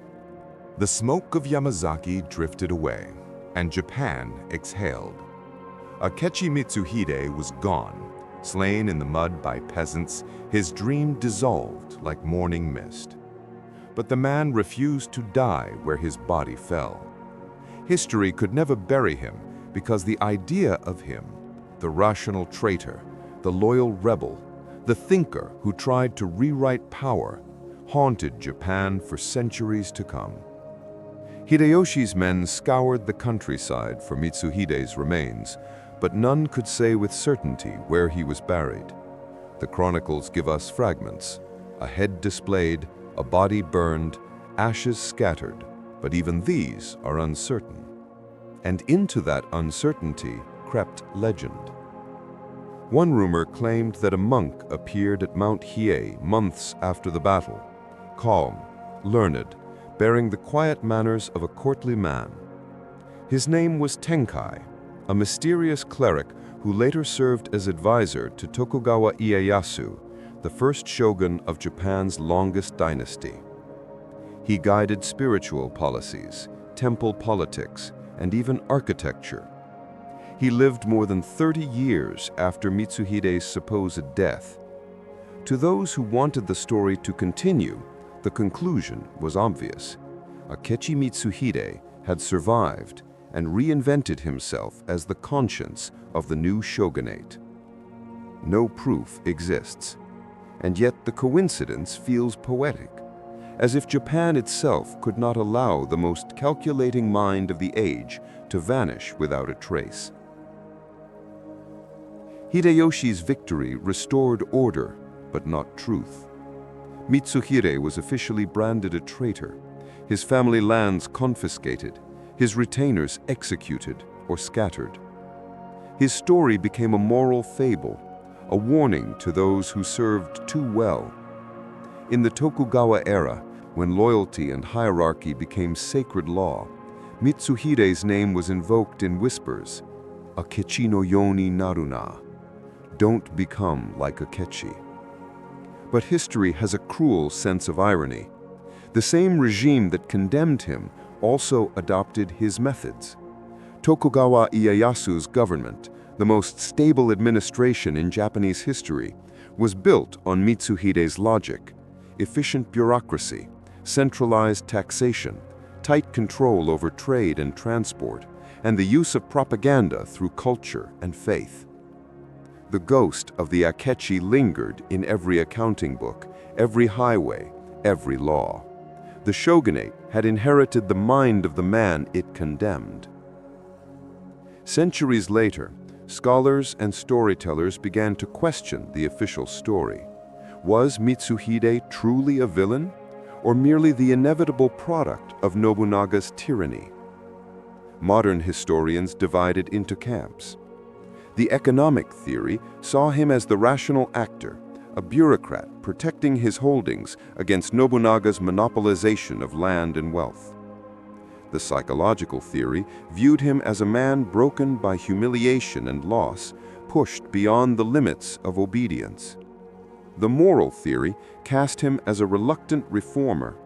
The smoke of Yamazaki drifted away, and Japan exhaled. Akechi Mitsuhide was gone, slain in the mud by peasants, his dream dissolved like morning mist. But the man refused to die where his body fell. History could never bury him because the idea of him, the rational traitor, the loyal rebel, the thinker who tried to rewrite power, haunted Japan for centuries to come. Hideyoshi's men scoured the countryside for Mitsuhide's remains, but none could say with certainty where he was buried. The chronicles give us fragments, a head displayed, a body burned, ashes scattered, but even these are uncertain. And into that uncertainty crept legend. One rumor claimed that a monk appeared at Mount Hiei months after the battle, calm, learned, bearing the quiet manners of a courtly man. His name was Tenkai, a mysterious cleric who later served as advisor to Tokugawa Ieyasu, the first shogun of Japan's longest dynasty. He guided spiritual policies, temple politics, and even architecture. He lived more than 30 years after Mitsuhide's supposed death. To those who wanted the story to continue, the conclusion was obvious. Akechi Mitsuhide had survived and reinvented himself as the conscience of the new shogunate. no proof exists. And yet the coincidence feels poetic, as if Japan itself could not allow the most calculating mind of the age to vanish without a trace. Hideyoshi's victory restored order, but not truth. Mitsuhide was officially branded a traitor, his family lands confiscated, his retainers executed or scattered. His story became a moral fable, a warning to those who served too well. In the Tokugawa era, when loyalty and hierarchy became sacred law, Mitsuhide's name was invoked in whispers, Akechi no yoni naruna. Don't become like Akechi. But history has a cruel sense of irony. The same regime that condemned him also adopted his methods. Tokugawa Ieyasu's government, the most stable administration in Japanese history, was built on Mitsuhide's logic: efficient bureaucracy, centralized taxation, tight control over trade and transport, and the use of propaganda through culture and faith. The ghost of the Akechi lingered in every accounting book, every highway, every law. The shogunate had inherited the mind of the man it condemned. Centuries later, scholars and storytellers began to question the official story. Was Mitsuhide truly a villain, or merely the inevitable product of Nobunaga's tyranny? Modern historians divided into camps. The economic theory saw him as the rational actor, a bureaucrat protecting his holdings against Nobunaga's monopolization of land and wealth. The psychological theory viewed him as a man broken by humiliation and loss, pushed beyond the limits of obedience. The moral theory cast him as a reluctant reformer,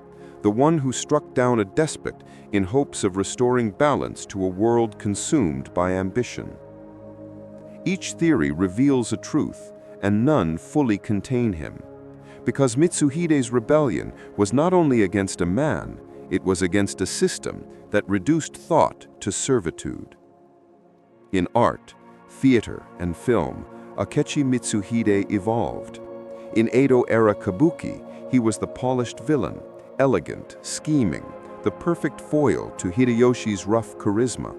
the one who struck down a despot in hopes of restoring balance to a world consumed by ambition. Each theory reveals a truth, and none fully contain him, because Mitsuhide's rebellion was not only against a man, it was against a system that reduced thought to servitude. In art, theater, and film, Akechi Mitsuhide evolved. In Edo-era kabuki, he was the polished villain, elegant, scheming, the perfect foil to Hideyoshi's rough charisma.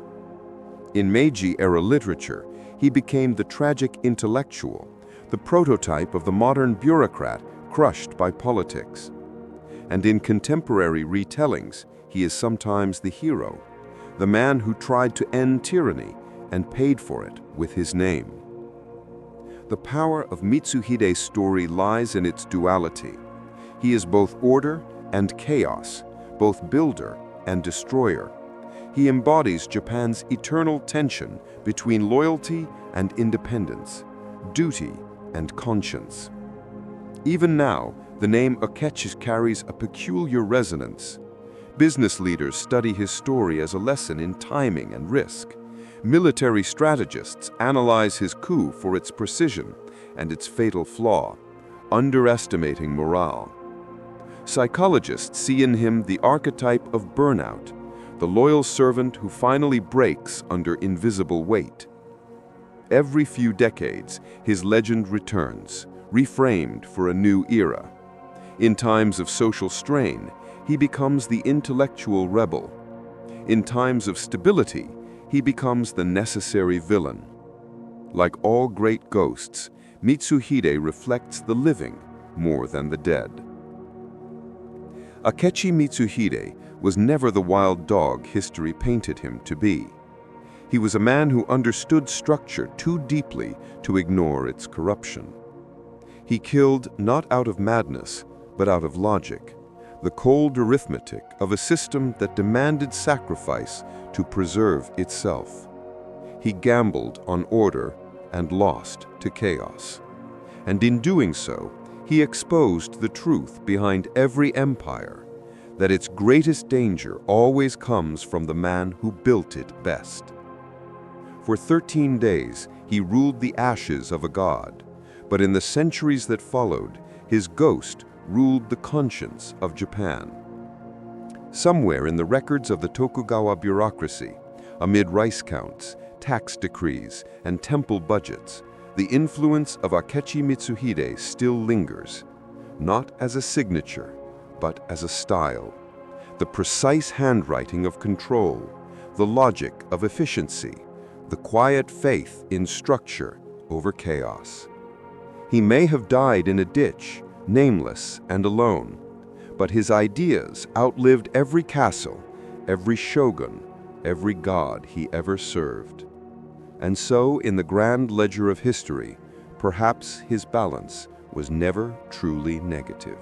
In Meiji-era literature, he became the tragic intellectual, the prototype of the modern bureaucrat crushed by politics. And in contemporary retellings, he is sometimes the hero, the man who tried to end tyranny and paid for it with his name. The power of Mitsuhide's story lies in its duality. He is both order and chaos, both builder and destroyer. He embodies Japan's eternal tension between loyalty and independence, duty and conscience. Even now, the name Akechi carries a peculiar resonance. Business leaders study his story as a lesson in timing and risk. Military strategists analyze his coup for its precision and its fatal flaw, underestimating morale. Psychologists see in him the archetype of burnout, the loyal servant who finally breaks under invisible weight. Every few decades, his legend returns, reframed for a new era. In times of social strain, he becomes the intellectual rebel. In times of stability, he becomes the necessary villain. Like all great ghosts, Mitsuhide reflects the living more than the dead. Akechi Mitsuhide was never the wild dog history painted him to be. He was a man who understood structure too deeply to ignore its corruption. He killed not out of madness, but out of logic, the cold arithmetic of a system that demanded sacrifice to preserve itself. He gambled on order and lost to chaos. And in doing so, he exposed the truth behind every empire, that its greatest danger always comes from the man who built it best. For 13 days, he ruled the ashes of a god, but in the centuries that followed, his ghost ruled the conscience of Japan. Somewhere in the records of the Tokugawa bureaucracy, amid rice counts, tax decrees, and temple budgets, The influence of Akechi Mitsuhide still lingers, not as a signature, but as a style. The precise handwriting of control, the logic of efficiency, the quiet faith in structure over chaos. He may have died in a ditch, nameless and alone, but his ideas outlived every castle, every shogun, every god he ever served. And so, in the grand ledger of history, perhaps his balance was never truly negative.